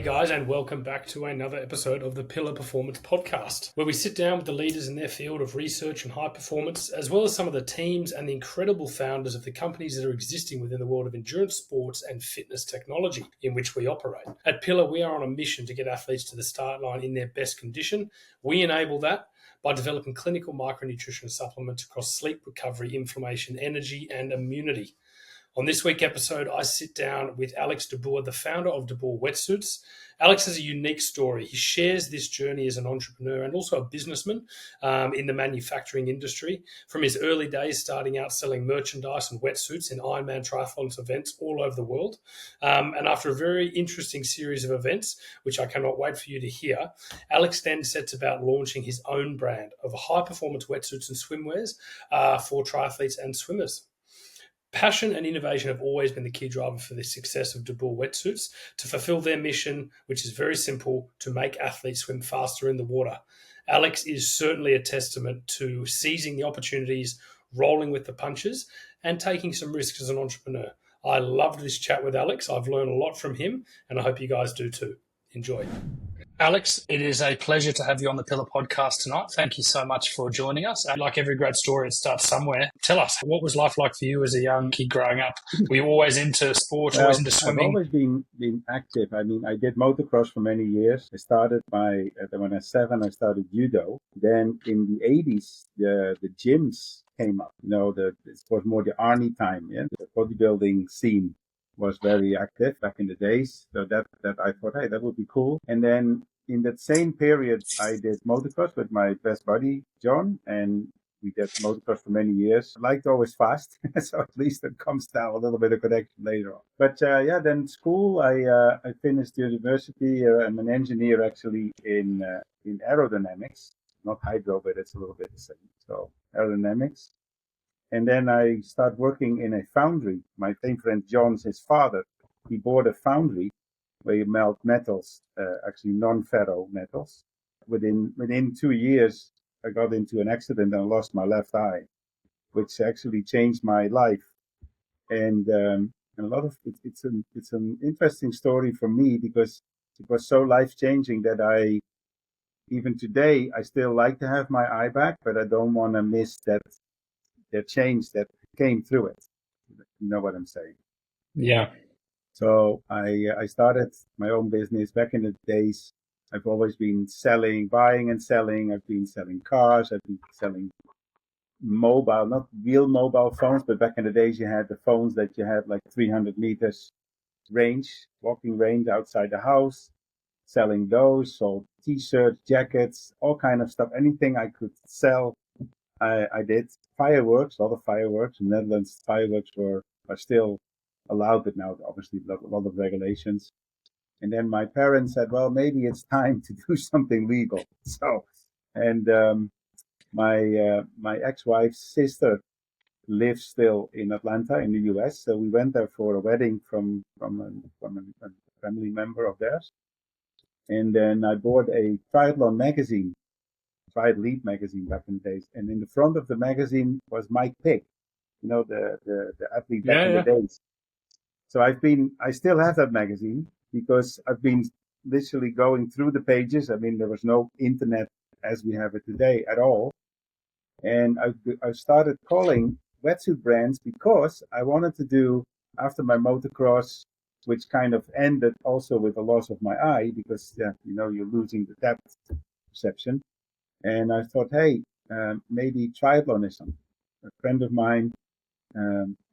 guys, and welcome back to another episode of the Pillar Performance Podcast, where we sit down with the leaders in their field of research and high performance, as well as some of the teams and the incredible founders of the companies that are existing within the world of endurance sports and fitness technology in which we operate. At Pillar, we are on a mission to get athletes to the start line in their best condition. We enable that by developing clinical micronutrition supplements across sleep, recovery, inflammation, energy, and immunity. On this week's episode, I sit down with Alex de Boer, the founder of de Boer Wetsuits. Alex has a unique story. He shares this journey as an entrepreneur and also a businessman in the manufacturing industry, from his early days starting out selling merchandise and wetsuits in Ironman triathlons events all over the world. And after a very interesting series of events, which I cannot wait for you to hear, Alex then sets about launching his own brand of high-performance wetsuits and swimwears for triathletes and swimmers. Passion and innovation have always been the key driver for the success of de Boer Wetsuits to fulfill their mission, which is very simple, to make athletes swim faster in the water. Alex is certainly a testament to seizing the opportunities, rolling with the punches, and taking some risks as an entrepreneur. I loved this chat with Alex. I've learned a lot from him, and I hope you guys do too. Enjoy. Alex, it is a pleasure to have you on the Pillar podcast tonight. Thank you so much for joining us. And like every great story, it starts somewhere. Tell us, what was life like for you as a young kid growing up? Were you always into sport, always into swimming? I've always been active. I mean, I did motocross for many years. I started when I was 7, I started judo. Then in the 80s, the gyms came up. You know, it was more the army time. Yeah, the bodybuilding scene was very active back in the days. So that I thought, hey, that would be cool. And then in that same period, I did motocross with my best buddy, John, and we did motocross for many years. I liked always fast, so at least it comes down a little bit of connection later on. But then school, I finished university. I'm an engineer actually in aerodynamics, not hydro, but it's a little bit the same. So aerodynamics. And then I started working in a foundry. My same friend John's his father, he bought a foundry where you melt metals, actually non-ferro metals. Within 2 years, I got into an accident and I lost my left eye, which actually changed my life. And a lot of it's an interesting story for me because it was so life-changing that even today, I still like to have my eye back, but I don't want to miss that change that came through it. You know what I'm saying? Yeah. So I started my own business back in the days. I've always been buying and selling. I've been selling cars. I've been selling mobile, not real mobile phones, but back in the days you had the phones that you had like 300 meters walking range outside the house, selling those, sold t-shirts, jackets, all kind of stuff. Anything I could sell, I did. Fireworks, a lot of fireworks. In the Netherlands, fireworks are still allowed, but now obviously a lot of regulations. And then my parents said, well, maybe it's time to do something legal. So, and my ex-wife's sister lives still in Atlanta in the US. So we went there for a wedding from a family member of theirs. And then I bought a triathlon magazine, Triathlete magazine back in the days. And in the front of the magazine was Mike Pick, you know, the athlete back in the days. So I still have that magazine because I've been literally going through the pages. I mean, there was no internet as we have it today at all. And I started calling wetsuit brands because I wanted to do, after my motocross, which kind of ended also with the loss of my eye because, you're losing the depth perception. And I thought, hey, maybe triathlon is something. A friend of mine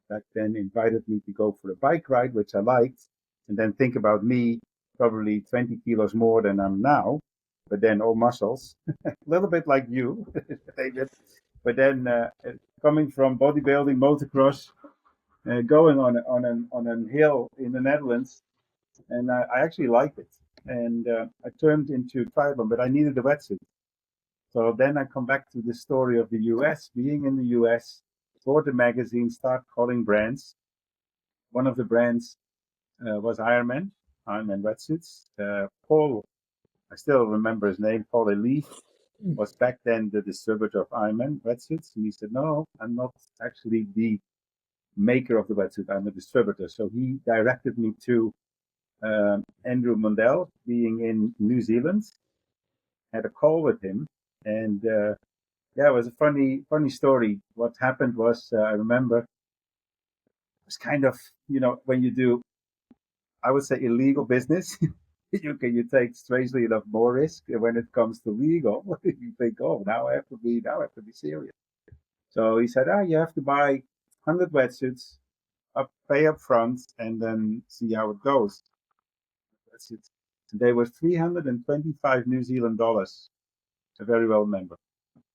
back then invited me to go for a bike ride, which I liked. And then think about me, probably 20 kilos more than I'm now, but then all muscles, a little bit like you, David. But then coming from bodybuilding, motocross, going on a hill in the Netherlands, and I actually liked it. And I turned into triathlon, but I needed a wetsuit. So then I come back to the story of the US, being in the US, bought the magazine, start calling brands. One of the brands was Ironman Wetsuits. Paul, I still remember his name, Paul Elif, was back then the distributor of Ironman Wetsuits. And he said, no, I'm not actually the maker of the wetsuit, I'm a distributor. So he directed me to Andrew Mundell, being in New Zealand, had a call with him, and yeah, it was a funny story. What happened was, I remember, it was kind of, when you do, I would say, illegal business, you take strangely enough more risk. And when it comes to legal, you think, oh, now I have to be serious. So he said, you have to buy 100 wetsuits, pay up front, and then see how it goes. That's it. They were 325 New Zealand dollars. I very well remember.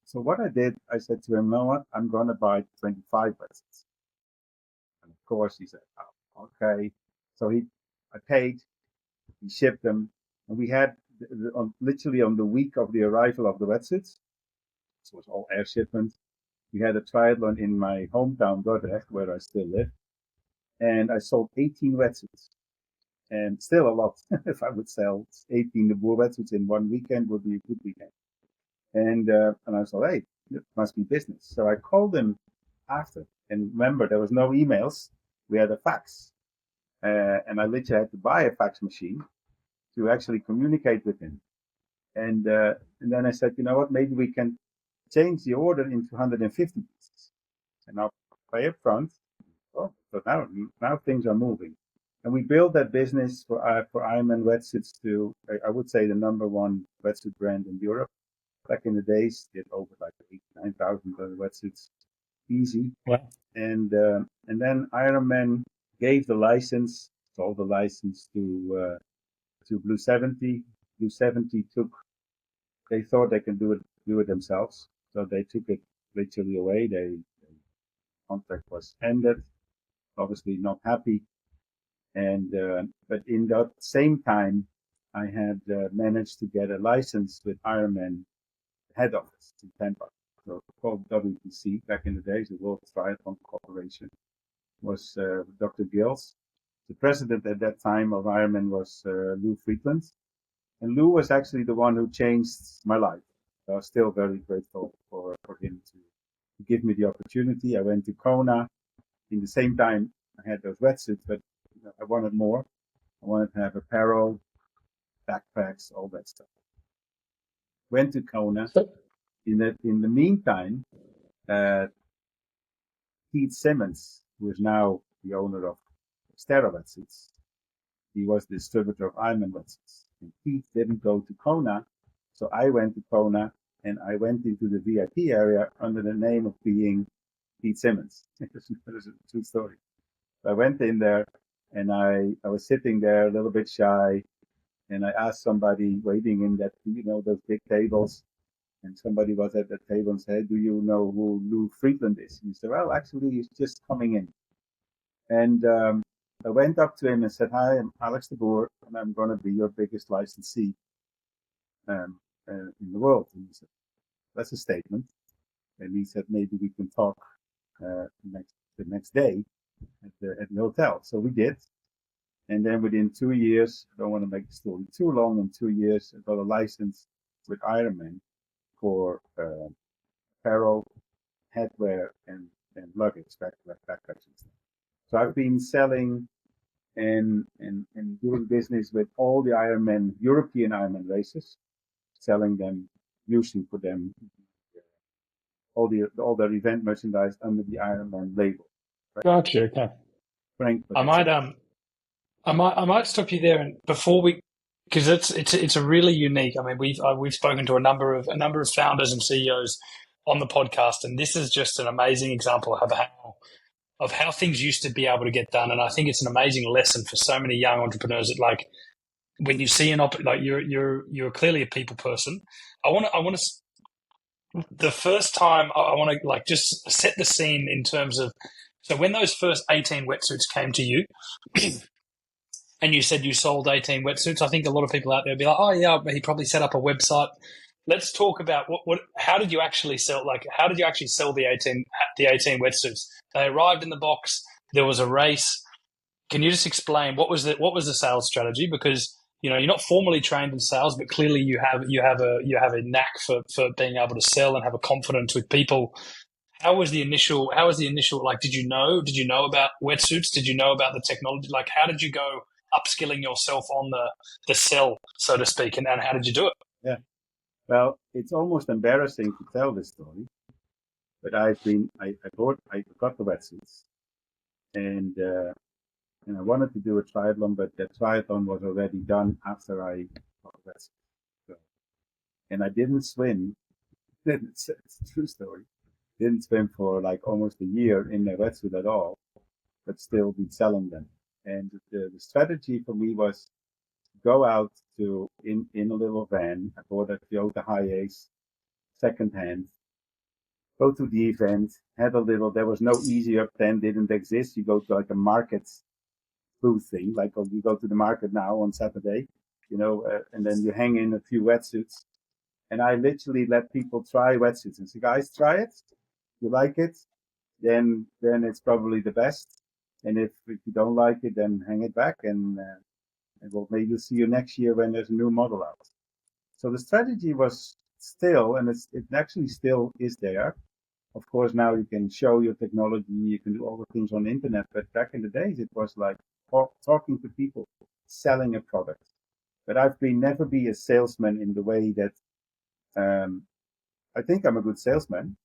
So what I did, I said to him, "You know what? I'm going to buy 25 wetsuits." And of course, he said, "Oh, okay." So I paid. He shipped them, and we had literally on the week of the arrival of the wetsuits. This was all air shipment. We had a triathlon in my hometown, Dordrecht, where I still live, and I sold 18 wetsuits. And still a lot. If I would sell 18 the Boer wetsuits in one weekend, would be a good weekend. And I thought, hey, it must be business. So I called him after. And remember, there was no emails. We had a fax. And I literally had to buy a fax machine to actually communicate with him. And then I said, you know what, maybe we can change the order into 150 pieces. And I'll pay up front. Oh, so now things are moving. And we built that business for Ironman Wetsuits to, I would say, the number one wetsuit brand in Europe. Back in the days, did over like 9,000 wetsuits, easy. Wow. And then Ironman gave the license, sold the license to Blue 70. Blue 70 they thought they can do it themselves, so they took it literally away. The contract was ended. Obviously not happy. And but in that same time, I had managed to get a license with Ironman head office in Tampa. So called WTC back in the days, the World Triathlon Corporation, was Dr. Gills. The president at that time of Ironman was Lou Friedland. And Lou was actually the one who changed my life. So I was still very grateful for him to give me the opportunity. I went to Kona. In the same time, I had those wetsuits, but I wanted more. I wanted to have apparel, backpacks, all that stuff. Went to Kona. In the meantime, Pete Simmons, who is now the owner of Stera Wetsuits, he was the distributor of Ironman Wetsuits. And Pete didn't go to Kona, so I went to Kona and I went into the VIP area under the name of being Pete Simmons. It's a true story. So I went in there and I was sitting there a little bit shy, and I asked somebody waiting in that, those big tables, and somebody was at the table and said, "Do you know who Lou Friedland is?" And he said, "Well, actually, he's just coming in." And I went up to him and said, "Hi, I'm Alex de Boer, and I'm going to be your biggest licensee in the world." And he said, "That's a statement." And he said, "Maybe we can talk the next day at the hotel." So we did. And then within 2 years, I don't want to make the story too long, in 2 years, I got a license with Ironman for apparel, headwear, and luggage, backpacks and stuff. So I've been selling and doing business with all the European Ironman races, selling them, using for them all their event merchandise under the Ironman label. Right? Gotcha. Okay. Frank, I might stop you there, and before we, because it's a really unique. I mean, we've spoken to a number of founders and CEOs on the podcast, and this is just an amazing example of how things used to be able to get done. And I think it's an amazing lesson for so many young entrepreneurs that, like, when you see you're clearly a people person. I want to the first time I want to, like, just set the scene in terms of, so when those first 18 wetsuits came to you, and you said you sold 18 wetsuits, I think a lot of people out there would be like, "Oh yeah, he probably set up a website." Let's talk about how did you actually sell? Like, how did you actually sell the 18 wetsuits? They arrived in the box. There was a race. Can you just explain what was the sales strategy? Because you're not formally trained in sales, but clearly you have a knack for being able to sell and have a confidence with people. How was the initial? Like, did you know about wetsuits? Did you know about the technology? Like, how did you go upskilling yourself on the sell, so to speak, and how did you do it? Yeah. Well, it's almost embarrassing to tell this story, but I got the wetsuits, and I wanted to do a triathlon, but the triathlon was already done after I got the wetsuits. So, and I didn't swim. It's a true story. Didn't swim for like almost a year in the wetsuit at all, but still been selling them. And the strategy for me was go out to in a little van. I bought a Toyota Hiace second hand. Go to the event, had a little. There was no Easy Up then, didn't exist. You go to like a market food thing, like you go to the market now on Saturday, and then you hang in a few wetsuits. And I literally let people try wetsuits and say, guys, try it. You like it, then it's probably the best. And if you don't like it, then hang it back, and we'll maybe see you next year when there's a new model out. So the strategy was still, and it actually still is there. Of course, now you can show your technology, you can do all the things on the internet, but back in the days, it was like talking to people, selling a product. But I've been never be a salesman in the way that I think I'm a good salesman,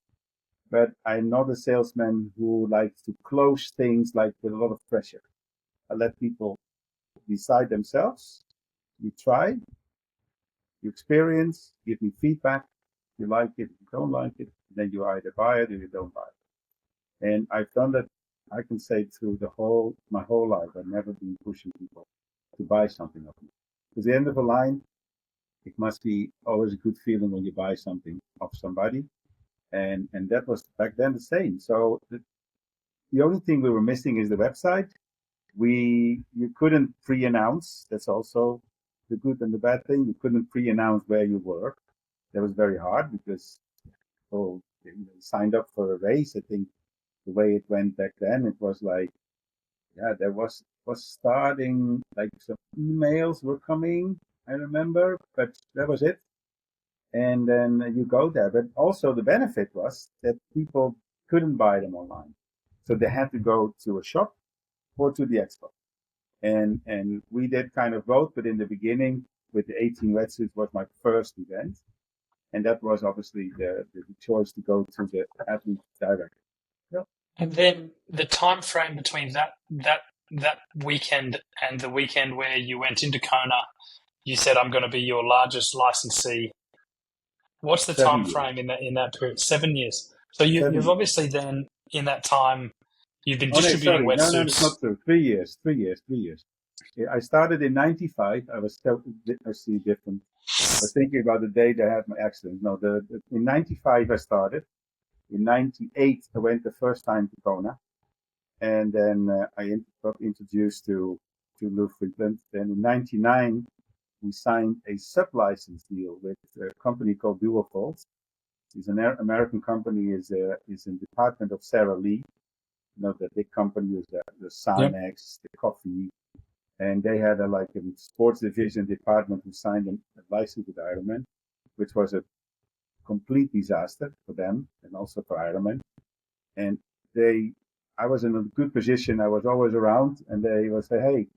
but I'm not a salesman who likes to close things like with a lot of pressure. I let people decide themselves. You try, you experience, give me feedback. If you like it, if you don't like it, then you either buy it or you don't buy it. And I've done that, I can say, through my whole life. I've never been pushing people to buy something of me. Because the end of the line, it must be always a good feeling when you buy something of somebody. And that was back then the same. So the only thing we were missing is the website. You couldn't pre-announce. That's also the good and the bad thing. You couldn't pre-announce where you were. That was very hard because people signed up for a race. I think the way it went back then, it was like, yeah, there was starting, like some emails were coming, I remember, but that was it. And then you go there. But also the benefit was that people couldn't buy them online. So they had to go to a shop or to the expo. And we did kind of both, but in the beginning with the 18 wetsuits was my first event. And that was obviously the choice to go to the athlete directly. Yep. And then the time frame between that weekend and the weekend where you went into Kona, you said I'm going to be your largest licensee. What's the time 7 years. frame in that period? 7 years. So you've 7 years. obviously then in that time you've been Oh, no, distributing sorry. No, it's wetsuits. not true. 3 years. 3 years. 3 years. Yeah, I started in 95. I was still, I see different. I was thinking about the day that I had my accident. No, in 95 I started. In 98 I went the first time to Kona. And then I got introduced to Lou Friedland. Then in 99, we signed a sub-license deal with a company called Dualfold. It's an American company, is in the department of Sarah Lee. You know, the big company is the Yep. Simex, the coffee. And they had a sports division department who signed a license with Ironman, which was a complete disaster for them and also for Ironman. And I was in a good position. I was always around, and they would say, "Hey,"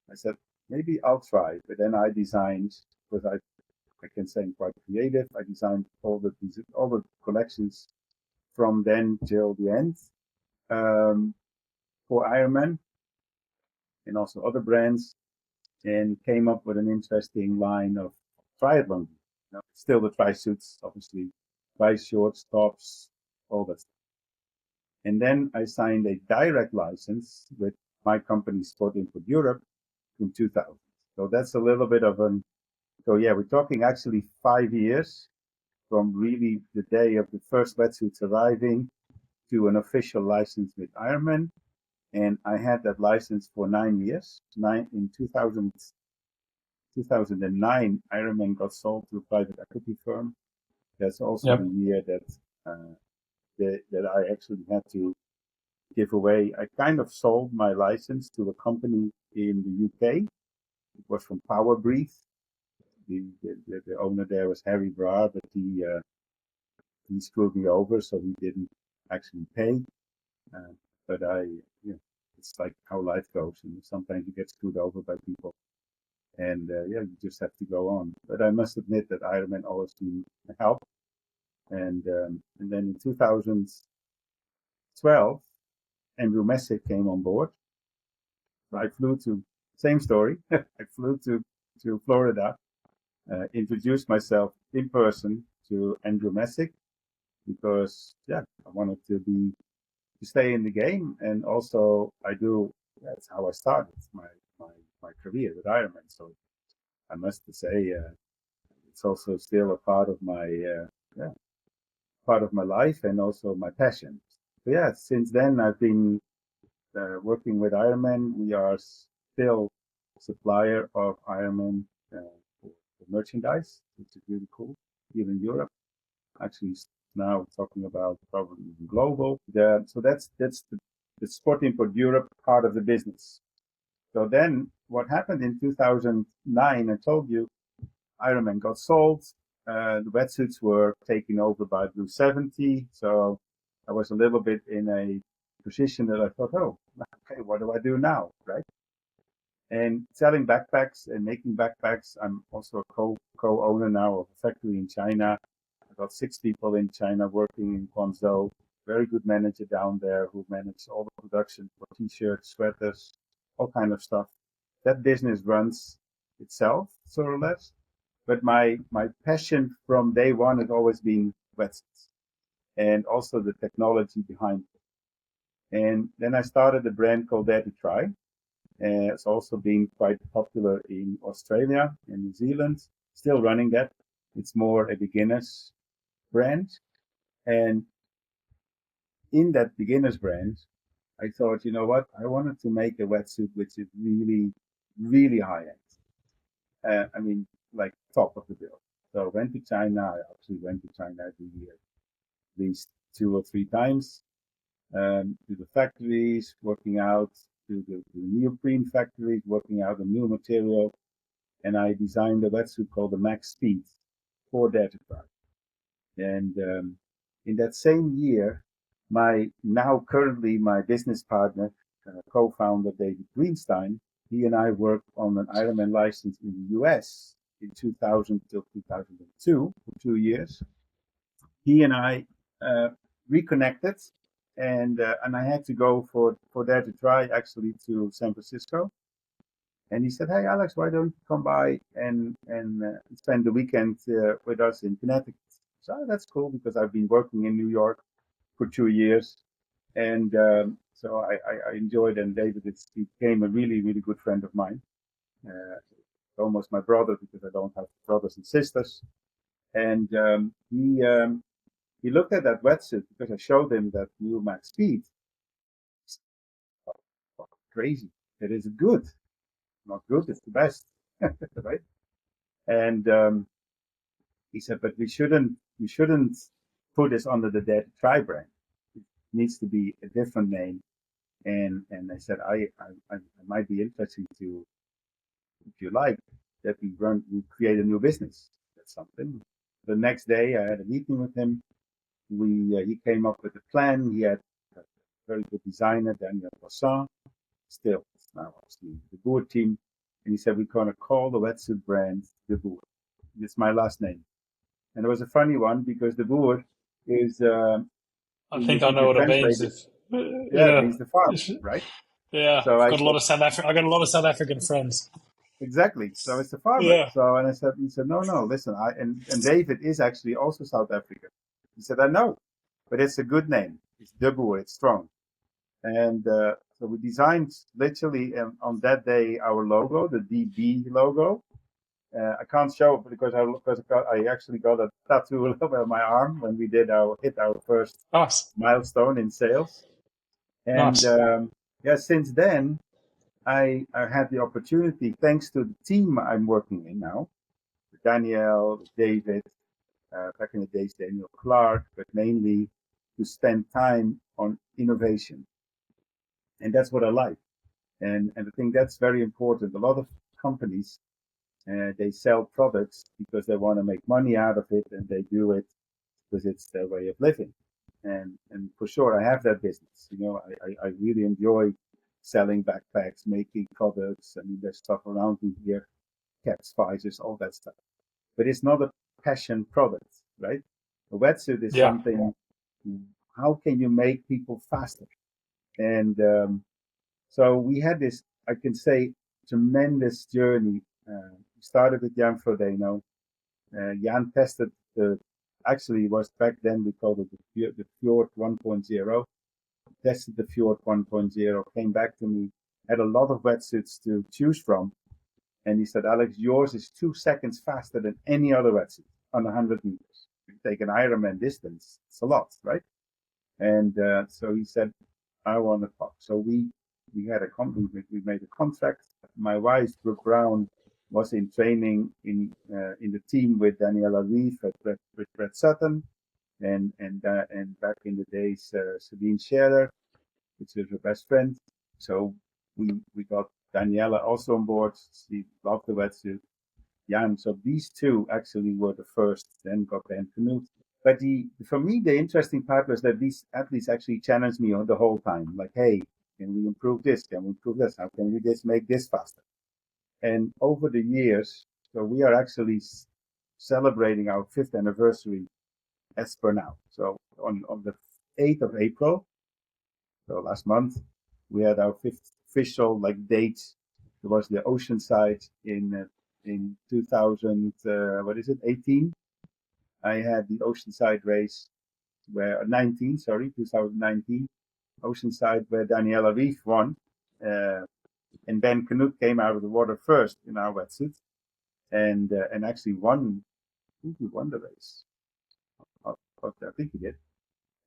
I said, "maybe I'll try." But then I designed, because I can say I'm quite creative. I designed all the collections from then till the end for Ironman and also other brands, and came up with an interesting line of triathlon. Still the tri suits, obviously, tri shorts, tops, all that stuff. And then I signed a direct license with my company Sport Input Europe in 2000. So that's a little bit of so yeah, we're talking actually 5 years from really the day of the first wetsuits arriving to an official license with Ironman. And I had that license for 9 years. In 2009, Ironman got sold to a private equity firm. That's also the Yep. year that I actually had to give away. I kind of sold my license to a company in the UK. It was from Power Breathe. The owner there was Harry Brar, but he screwed me over, so he didn't actually pay. But it's like how life goes, and sometimes you get screwed over by people, and you just have to go on. But I must admit that Ironman always been a help, and then in 2012, Andrew Messick came on board. So I flew to same story. I flew to Florida, introduced myself in person to Andrew Messick because I wanted to stay in the game, and also that's how I started my career with Ironman. So I must say it's also still a part of my life and also my passion. So since then I've been working with Ironman. We are still supplier of Ironman for merchandise, which is really cool here in Europe. Actually, now talking about probably even global. So that's the Sport Import Europe part of the business. So then what happened in 2009, I told you, Ironman got sold. The wetsuits were taken over by Blue 70. So I was a little bit in a position that I thought, oh, okay, what do I do now, right? And selling backpacks and making backpacks. I'm also a co-owner now of a factory in China. I've got 6 people in China working in Guangzhou. Very good manager down there who manages all the production for t-shirts, sweaters, all kind of stuff. That business runs itself, sort of less. But my passion from day one has always been wetsuits and also the technology behind it. And then I started a brand called Dare to Try. It's also been quite popular in Australia and New Zealand. Still running that. It's more a beginner's brand. And in that beginner's brand, I thought, you know what? I wanted to make a wetsuit which is really, really high end. I mean, like top of the bill. So I went to China. I actually went to China every year, at least 2 or 3 times, to the factories, working out, to the neoprene factories, working out the new material. And I designed a wetsuit called the Max Speed for Dare to Try. And in that same year, currently my business partner, co-founder David Greenstein, he and I worked on an Ironman license in the US in 2000 till 2002 for 2 years. He and I reconnected, and I had to go for Dare to Try actually to San Francisco. And he said, "Hey Alex, why don't you come by and spend the weekend with us in Connecticut?" So that's cool because I've been working in New York for 2 years, and so I enjoyed. And David became a really really good friend of mine, almost my brother because I don't have brothers and sisters. And he looked at that wetsuit because I showed him that new Max Speed. Oh, crazy! It is good, not good. It's the best, right? And he said, but we shouldn't put this under the Dare to Try brand. It needs to be a different name. And I said, I might be interested to, if you like, that we create a new business. That's something. The next day, I had a meeting with him. He came up with a plan. He had a very good designer, Daniel Poisson. Still, it's now obviously the Boer team. And he said, we're going to call the wetsuit brand the Boer. It's my last name. And it was a funny one because the Boer is, I think I know you what it translate means. it, it Yeah, means the farmer, right? yeah. So I've I got a lot said, of I got a lot of South African friends. exactly. So it's the farmer. Yeah. So, and he said, no, listen, and David is actually also South African. He said, I know, but it's a good name. It's the Boer. It's strong. And so we designed literally on that day our logo, the DB logo. I can't show it because I actually got a tattoo on my arm when we hit our first Nice. milestone in sales. And Nice. since then I had the opportunity, thanks to the team I'm working in now, with Danielle, with David, back in the days Daniel Clark, but mainly to spend time on innovation, and that's what I like. And I think that's very important. A lot of companies they sell products because they want to make money out of it, and they do it because it's their way of living. And for sure, I have that business. You know, I really enjoy selling backpacks, making products. I mean, there's stuff around me here, caps, visors, all that stuff. But it's not a passion product, right? A wetsuit is Yeah. something. How can you make people faster? And so we had this, I can say, tremendous journey. We started with Jan Frodeno. Jan tested actually it was back then we called it the Fjord 1.0. Tested the Fjord 1.0, came back to me, had a lot of wetsuits to choose from. And he said, Alex, yours is 2 seconds faster than any other wetsuit on 100 meters. If you take an Ironman distance, it's a lot, right? And so he said, I want to talk. So we had a company, we made a contract. My wife, Brooke Brown, was in training in the team with Daniela Reeve with Brett Sutton, and back in the days Sabine Scherer, which is her best friend. So we got Daniela also on board. She loved the wetsuit. Jan. So these two actually were the first. Then got Ben Knut. But for me, the interesting part was that these athletes actually challenged me on the whole time. Like, hey, can we improve this? Can we improve this? How can we just make this faster? And over the years, so we are actually celebrating our 5th anniversary as per now. So on the 8th of April, so last month, we had our 5th official date. It was the Oceanside in 2000, 18. I had the Oceanside race where 2019, Oceanside, where Daniela Reeve won. And Ben Knut came out of the water first in our wetsuit and actually won. I think he won the race. I think he did.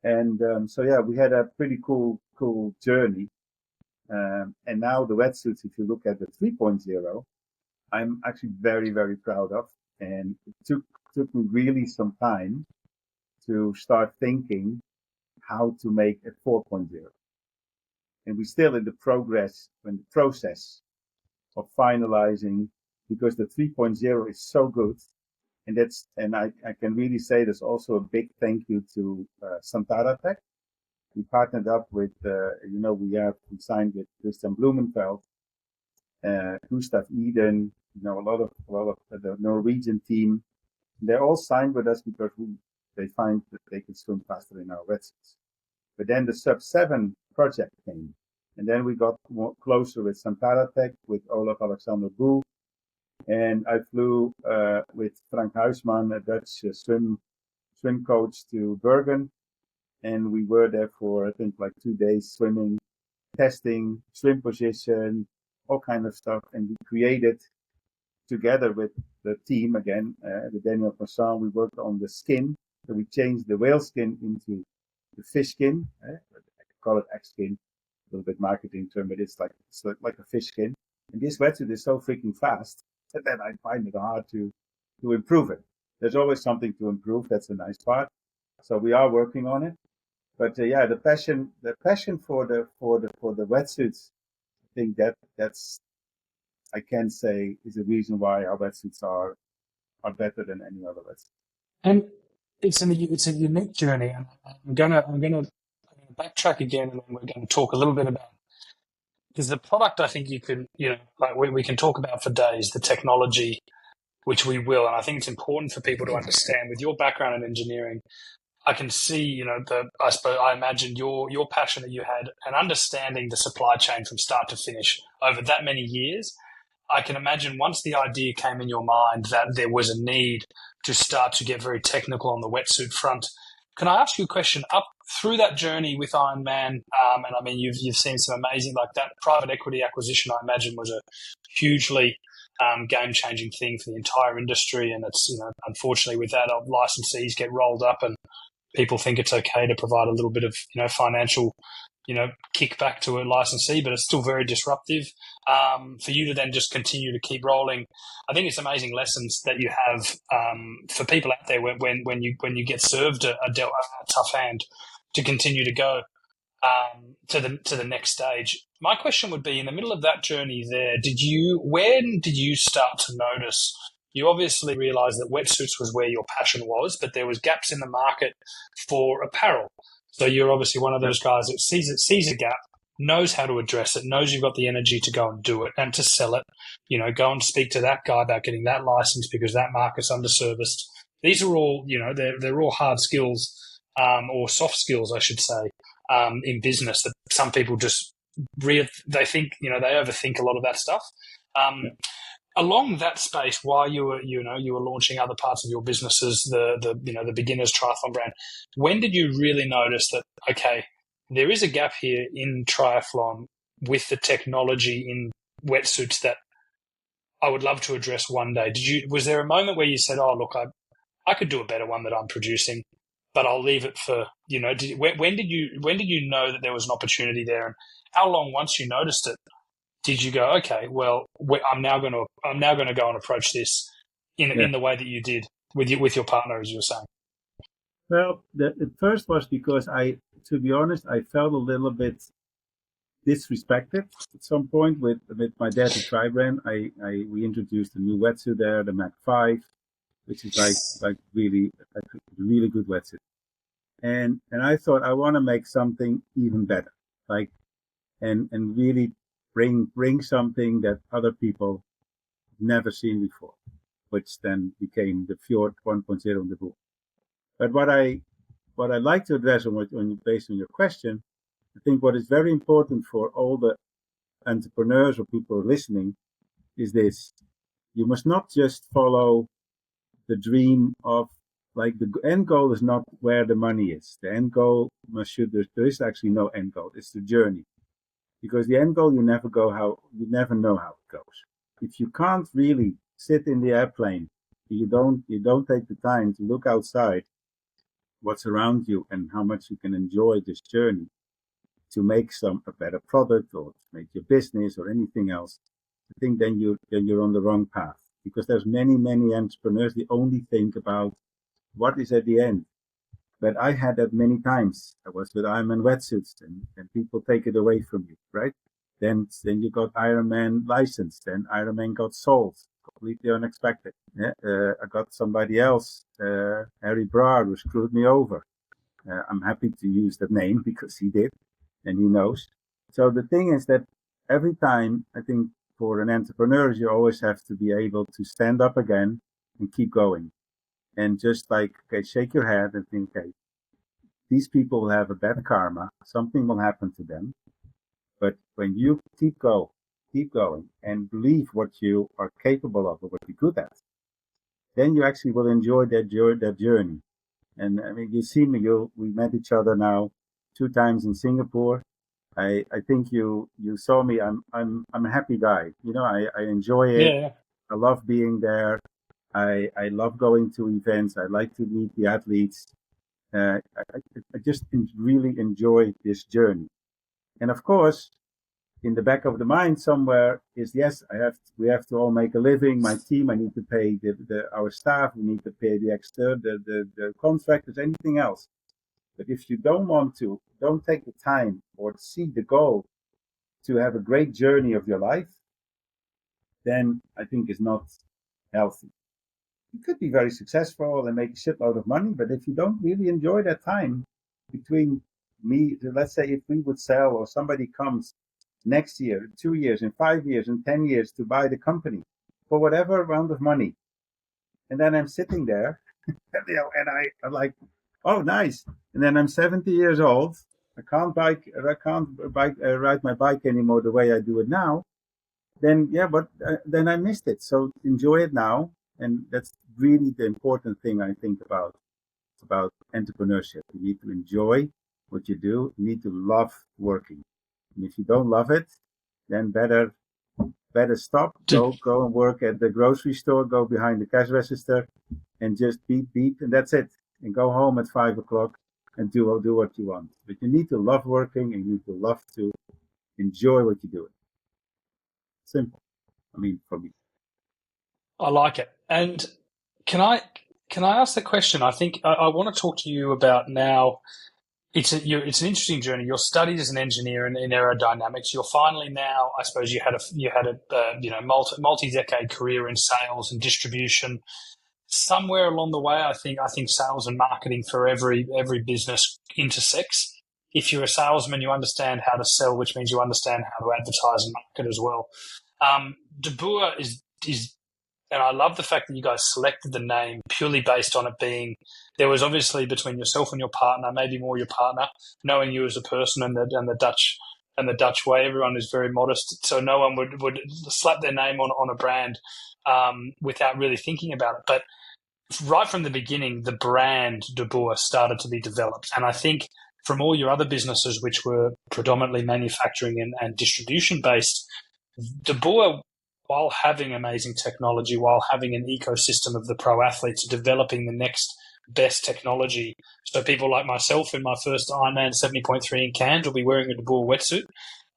And so yeah, we had a pretty cool journey. And now the wetsuits, if you look at the 3.0, I'm actually very, very proud of. And it took me really some time to start thinking how to make a 4.0. And we're still in the process of finalizing, because the 3.0 is so good. And I can really say there's also a big thank you to Santara Tech. We partnered up with, we signed with Christian Blumenfeld, Gustav Eden, a lot of the Norwegian team. They're all signed with us because they find that they can swim faster in our wetsuits. But then the Sub 7 project came. And then we got more closer with Santara Tech, with Olaf Alexander Boe. And I flew with Frank Huisman, a Dutch swim coach, to Bergen. And we were there for, I think, 2 days swimming, testing, swim position, all kind of stuff. And we created, together with the team again, with Daniel Passan, we worked on the skin. So we changed the whale skin into the fish skin. I call it X skin, a little bit marketing term, but it's like a fish skin. And this wetsuit is so freaking fast that I find it hard to improve it. There's always something to improve. That's a nice part. So we are working on it. But yeah, the passion for the wetsuits, I think that's I can say is the reason why our wetsuits are better than any other wetsuit. And it's a unique journey. And I'm gonna backtrack again, and then we're going to talk a little bit about, because the product, I think you can, we can talk about for days, the technology, which we will. And I think it's important for people to understand, with your background in engineering, I can see, I imagine your passion that you had and understanding the supply chain from start to finish over that many years. I can imagine once the idea came in your mind that there was a need to start to get very technical on the wetsuit front. Can I ask you a question? Up through that journey with Ironman, and I mean, you've seen some amazing, like that private equity acquisition, I imagine was a hugely game-changing thing for the entire industry. And it's, unfortunately with that, licensees get rolled up and people think it's okay to provide a little bit of, financial, kickback to a licensee, but it's still very disruptive. For you to then just continue to keep rolling, I think it's amazing lessons that you have for people out there when you get served a tough hand, to continue to go to the next stage. My question would be, in the middle of that journey there, when did you start to notice? You obviously realized that wetsuits was where your passion was, but there was gaps in the market for apparel. So you're obviously one of those guys that sees a gap knows how to address it, knows you've got the energy to go and do it and to sell it. Go and speak to that guy about getting that license because that market's underserviced. These are all, they're all hard skills, or soft skills, I should say, in business that some people just they think, they overthink a lot of that stuff. Along that space, while you were launching other parts of your businesses, the beginners triathlon brand, when did you really notice that, okay, there is a gap here in triathlon with the technology in wetsuits that I would love to address one day? Was there a moment where you said, oh, look, I could do a better one that I'm producing, but I'll leave it for, when did you know that there was an opportunity there, and how long, once you noticed it, did you go, okay, well, I'm now going to go and approach this in the way that you did with your partner, as you were saying? Well, the first was because to be honest, I felt a little bit disrespected at some point with my dad at Tri-Brand. We introduced a new wetsuit there, the Mac 5, which is like really good wetsuit. And I thought I want to make something even better, and really bring something that other people never seen before, which then became the Fjord 1.0 in the book. But what I like to address based on your question, I think what is very important for all the entrepreneurs or people listening is this: you must not just follow the dream of, the end goal is not where the money is. The end goal there is actually no end goal. It's the journey. Because the end goal, you never know how it goes. If you can't really sit in the airplane, you don't take the time to look outside what's around you and how much you can enjoy this journey to make a better product or to make your business or anything else, I think then you're on the wrong path. Because there's many entrepreneurs, they only think about what is at the end. But I had that many times. I was with Ironman Wetsuits, and people take it away from you, right? Then you got Ironman license. Then Ironman got sold, completely unexpected. Yeah, I got somebody else, Harry Brar, who screwed me over. I'm happy to use that name because he did, and he knows. So the thing is that every time, I think for an entrepreneur, you always have to be able to stand up again and keep going. And just shake your head and think, okay, these people will have a bad karma. Something will happen to them. But when you keep going and believe what you are capable of or what you're good at, then you actually will enjoy that journey. And I mean, you see me, we met each other now 2 times in Singapore. I think you saw me. I'm a happy guy. I enjoy it. Yeah. I love being there. I love going to events. I like to meet the athletes. I just really enjoy this journey. And of course, in the back of the mind somewhere is, yes, we have to all make a living. My team, I need to pay our staff. We need to pay the extra, the contractors, anything else. But if you don't take the time or see the goal to have a great journey of your life, then I think it's not healthy. You could be very successful and make a shitload of money, but if you don't really enjoy that time between me, let's say if we would sell or somebody comes next year, in 2 years, in 5 years, in 10 years to buy the company for whatever amount of money, and then I'm sitting there, and I'm like, oh, nice. And then I'm 70 years old. I can't ride my bike anymore the way I do it now. Then then I missed it. So enjoy it now. And that's really the important thing I think about entrepreneurship. You need to enjoy what you do. You need to love working. And if you don't love it, then better stop. Go and work at the grocery store. Go behind the cash register, and just beep, and that's it. And go home at 5 o'clock and do what you want. But you need to love working, and you need to love to enjoy what you're doing. Simple. I mean, for me. I like it. And can I ask the question? I think I want to talk to you about now. It's an interesting journey. Your studied as an engineer in aerodynamics. You're finally now, I suppose, you had a multi-decade career in sales and distribution. Somewhere along the way, I think sales and marketing for every business intersects if you're a salesman, you understand how to sell, which means you understand how to advertise and market as well. De Boer is, and I love the fact that you guys selected the name purely based on it being, there was obviously between yourself and your partner, maybe more your partner, knowing you as a person and the Dutch way, everyone is very modest. So no one would slap their name on a brand without really thinking about it. But right from the beginning, the brand De Boer started to be developed. And I think from all your other businesses, which were predominantly manufacturing and distribution based, De Boer, while having amazing technology, while having an ecosystem of the pro athletes developing the next best technology. So people like myself in my first Ironman 70.3 in Cairns will be wearing a De Boer wetsuit.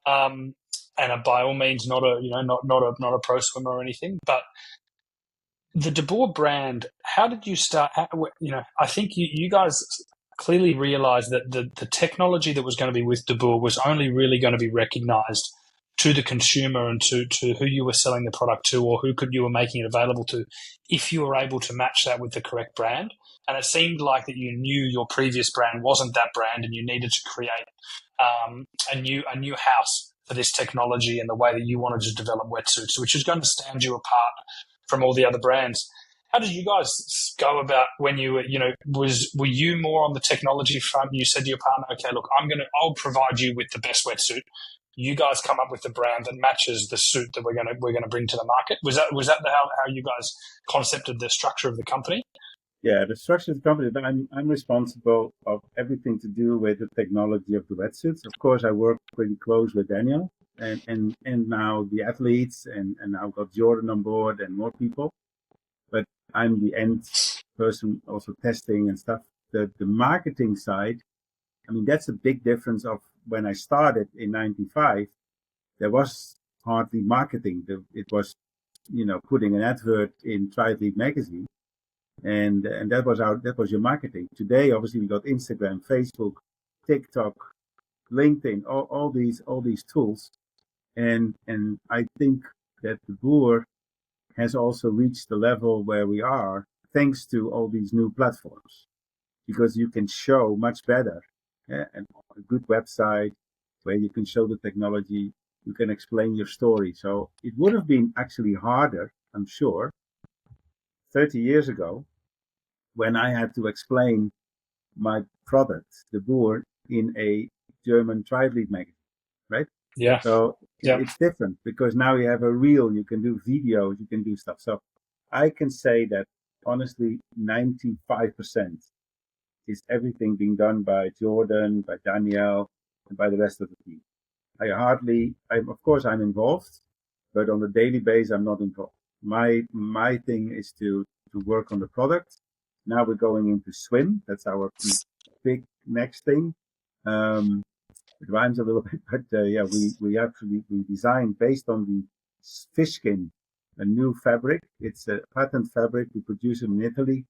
And by all means, not a pro swimmer or anything, but the De Boer brand, how did you start? I think you guys clearly realized that the technology that was going to be with De Boer was only really going to be recognized to the consumer and to who you were selling the product to, or you were making it available to, if you were able to match that with the correct brand. And it seemed like that you knew your previous brand wasn't that brand, and you needed to create a new house for this technology and the way that you wanted to develop wetsuits, which is going to stand you apart from all the other brands. How did you guys go about when you were, were you more on the technology front? You said to your partner, okay, look, I'll provide you with the best wetsuit. You guys come up with the brand that matches the suit that we're going to bring to the market. Was that how you guys concepted the structure of the company? Yeah, the structure of the company. I'm responsible of everything to do with the technology of the wetsuits. Of course, I work pretty close with Daniel and now the athletes and now got Jordan on board and more people. But I'm the end person, also testing and stuff. The marketing side, I mean, that's a big difference of when I started in '95. There was hardly marketing. It was, putting an advert in Triathlete magazine, and that was your marketing. Today, obviously, we got Instagram, Facebook, TikTok, LinkedIn, all these tools, and I think that the Boer has also reached the level where we are thanks to all these new platforms, because you can show much better, and a good website where you can show the technology, you can explain your story. So it would have been actually harder, I'm sure, 30 years ago, when I had to explain my product, the Boer, in a German triathlete magazine, right? Yeah. So yeah. It's different because now you have a reel, you can do videos, you can do stuff. So I can say that honestly, 95% is everything being done by Jordan, by Danielle, and by the rest of the team. Of course I'm involved, but on a daily basis, I'm not involved. My thing is to work on the product. Now we're going into swim. That's our big next thing. It rhymes a little bit, but we designed based on the fish skin, a new fabric. It's a patent fabric. We produce it in Italy.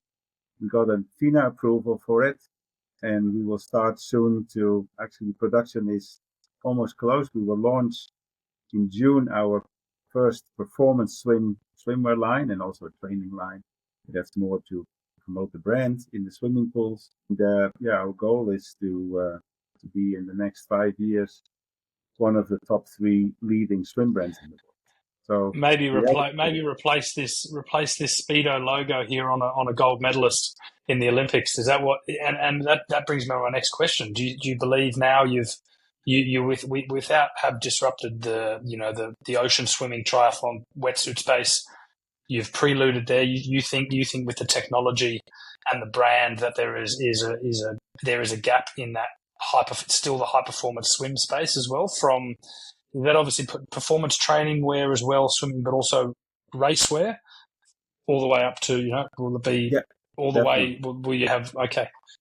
We got a FINA approval for it, and we will start soon to actually production is almost close. We will launch in June our first performance swimwear line and also a training line. That's more to promote the brand in the swimming pools. And, our goal is to be in the next 5 years one of the top 3 leading swim brands in the world. So maybe replace this Speedo logo here on a gold medalist in the Olympics. Is that what? And that brings me to my next question. Do you believe now without have disrupted the ocean swimming triathlon wetsuit space? You've preluded there. You think with the technology and the brand that there is a gap in that still the high performance swim space as well. From that, obviously performance training wear as well, swimming, but also race wear, all the way up to will it be all the way? Will you have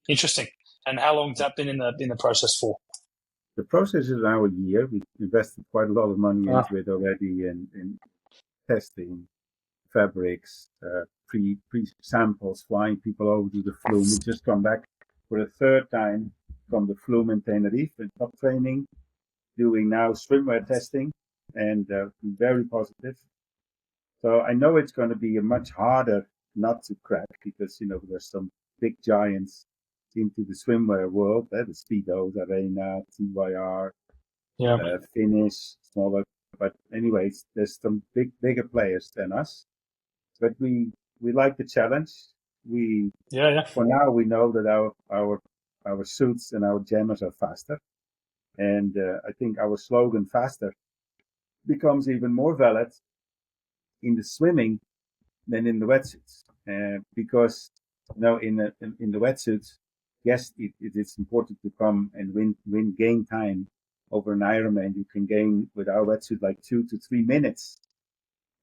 interesting? And how long has that been in the process for? The process is now a year. We've invested quite a lot of money into it already in testing fabrics, pre samples, flying people over to the Flume. We just come back for the 3rd time from the Flume in Tenerife with top training, doing now swimwear testing, and very positive. So I know it's going to be a much harder nut to crack because there's some big giants into the swimwear world, the Speedos, Arena, TYR, Yeah. Finish, smaller. But anyways, there's some bigger players than us. But we like the challenge. We Yeah. For now we know that our suits and our jammers are faster, and I think our slogan "faster" becomes even more valid in the swimming than in the wetsuits, because in the wetsuits, yes, it is important to come and gain time over an Ironman. You can gain with our wetsuit like 2 to 3 minutes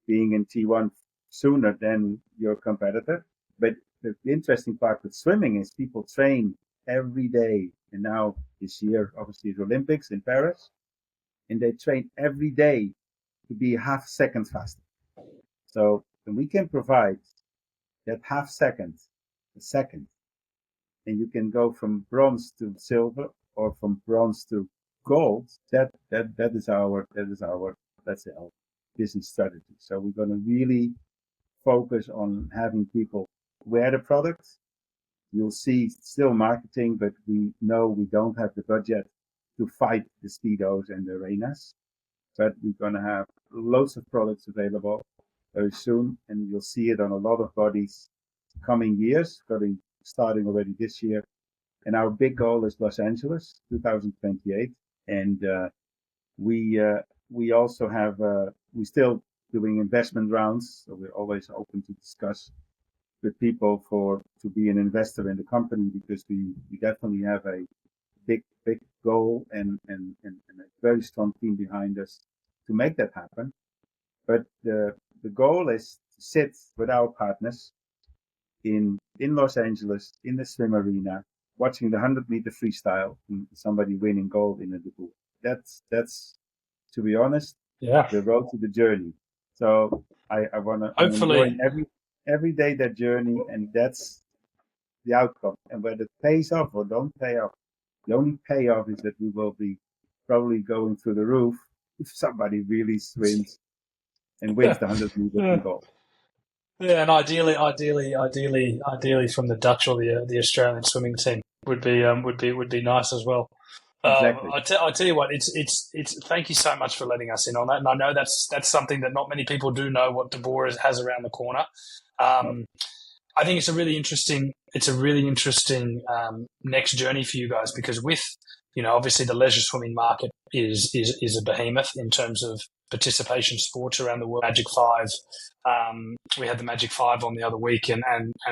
being in T1 sooner than your competitor. But the interesting part with swimming is people train every day. And now this year, obviously, the Olympics in Paris, and they train every day to be half second faster. So when we can provide that half second, a second, and you can go from bronze to silver or from bronze to gold, that is our let's say our business strategy. So we're going to really focus on having people wear the product. You'll see still marketing, but we know we don't have the budget to fight the Speedos and the Arenas. But we're going to have loads of products available very soon, and you'll see it on a lot of bodies coming years, starting already this year. And our big goal is Los Angeles, 2028. And we also have we still doing investment rounds, so we're always open to discuss with people to be an investor in the company, because we definitely have a big goal and a very strong team behind us to make that happen. But the goal is to sit with our partners in Los Angeles in the swim arena, watching the 100-meter freestyle and somebody winning gold in the debut. That's to be honest, Yeah. the road to the journey. So I'm enjoying every day that journey, and that's the outcome. And whether it pays off or don't pay off, the only payoff is that we will be probably going through the roof if somebody really swims and wins the 100 meters in gold. Yeah, and ideally from the Dutch or the Australian swimming team would be nice as well. Exactly. I tell you what, it's. Thank you so much for letting us in on that, and I know that's something that not many people do know what Boer has around the corner. No. I think it's a really interesting next journey for you guys, because with obviously the leisure swimming market is a behemoth in terms of participation sports around the world. Magic Five, we had the Magic Five on the other week, and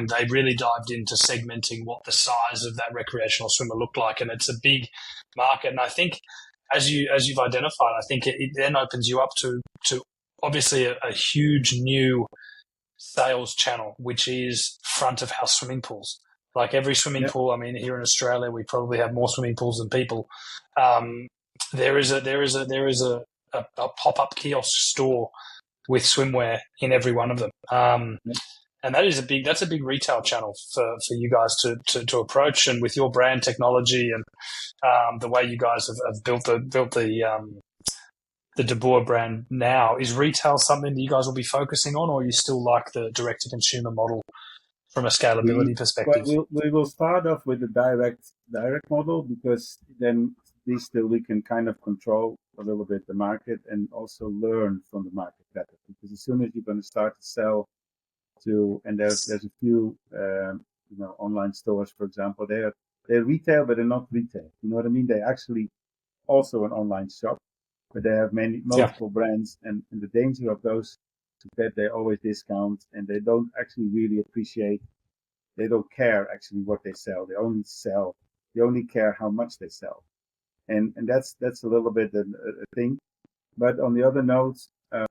they really dived into segmenting what the size of that recreational swimmer looked like, and it's a big market. And I think as you've identified, I think it then opens you up to obviously a huge new sales channel, which is front of house swimming pools. Like every swimming pool, I mean, here in Australia, we probably have more swimming pools than people. There is a pop up kiosk store with swimwear in every one of them, and that's a big retail channel for you guys to approach. And with your brand technology and the way you guys have built the De Boer brand now, is retail something that you guys will be focusing on, or you still like the direct to consumer model from a scalability perspective? We will start off with the direct model, because then at least we can kind of control a little bit the market and also learn from the market better. Because as soon as you're going to start to sell and there's a few online stores, for example, they're retail but they're not retail. You know what I mean? They're actually also an online shop, but they have multiple brands, and the danger of those is that they always discount and they don't actually really appreciate. They don't care actually what they sell. They only care how much they sell, and that's a little bit a thing. But on the other note,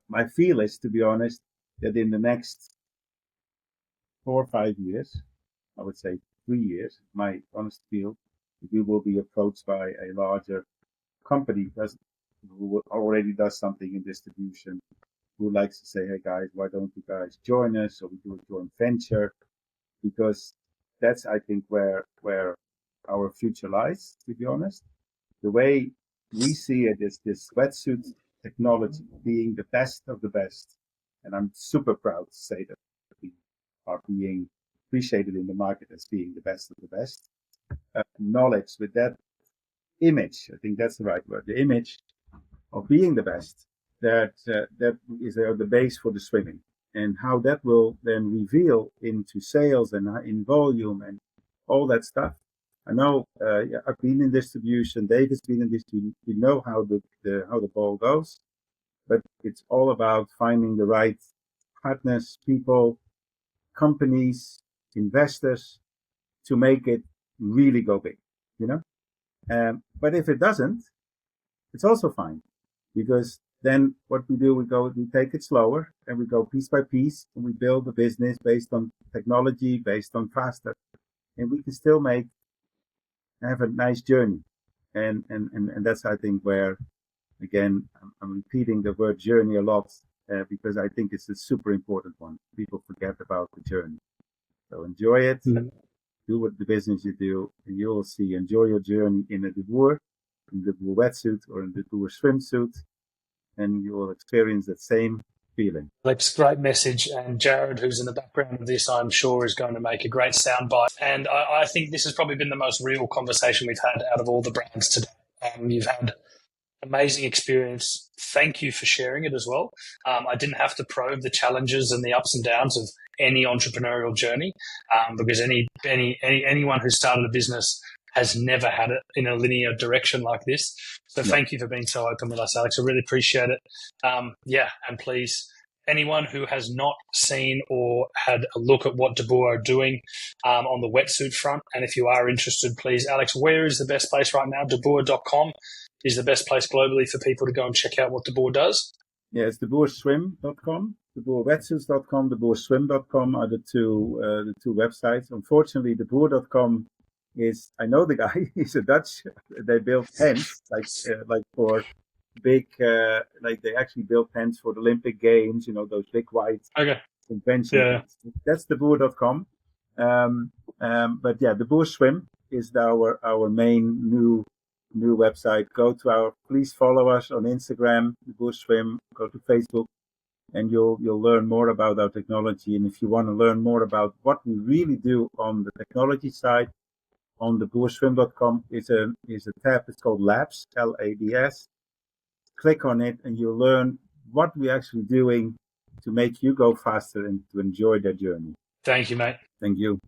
my feel is, to be honest, that in the next 4 or 5 years, I would say 3 years, my honest feel, we will be approached by a larger company who already does something in distribution, who likes to say, hey guys, why don't you guys join us? Or we do a joint venture, because that's, I think, where our future lies, to be honest. The way we see it is this wetsuit technology being the best of the best. And I'm super proud to say that we are being appreciated in the market as being the best of the best. knowledge, with that image, I think that's the right word, the image of being the best, that is the base for the swimming. And how that will then reveal into sales and in volume and all that stuff. I know I've been in distribution. David's been in distribution. We know how the ball goes, but it's all about finding the right partners, people, companies, investors to make it really go big. You know, but if it doesn't, it's also fine, because then what we do, we take it slower and we go piece by piece, and we build a business based on technology, based on faster, and we can still have a nice journey. And that's, I think, where, again, I'm repeating the word journey a lot, because I think it's a super important one. People forget about the journey. So enjoy it, do what the business you do, and you will see, enjoy your journey in the Boer, in the Boer wetsuit or in the Boer swimsuit, and you will experience that same feeling. Alex, great message. And Jared, who's in the background of this, I'm sure is going to make a great soundbite. And I think this has probably been the most real conversation we've had out of all the brands today. You've had amazing experience. Thank you for sharing it as well. I didn't have to probe the challenges and the ups and downs of any entrepreneurial journey, because anyone who started a business has never had it in a linear direction like this. So thank you for being so open with us, Alex. I really appreciate it. And please, anyone who has not seen or had a look at what De Boer are doing on the wetsuit front, and if you are interested, please, Alex, where is the best place right now? deboer.com is the best place globally for people to go and check out what De Boer does? Yeah, it's deboerswim.com, deboerwetsuits.com, deboerswim.com are the two websites. Unfortunately, deboer.com I know the guy, he's a Dutch. They build tents like for big, like they actually build tents for the Olympic Games, those big white convention tents. That's deboer.com. But yeah, the Boer Swim is our main new website. Please follow us on Instagram, the Boer Swim, go to Facebook, and you'll learn more about our technology. And if you want to learn more about what we really do on the technology side, on the deboerswim.com is a tab. It's called Labs, LABS. Click on it, and you'll learn what we're actually doing to make you go faster and to enjoy that journey. Thank you, mate. Thank you.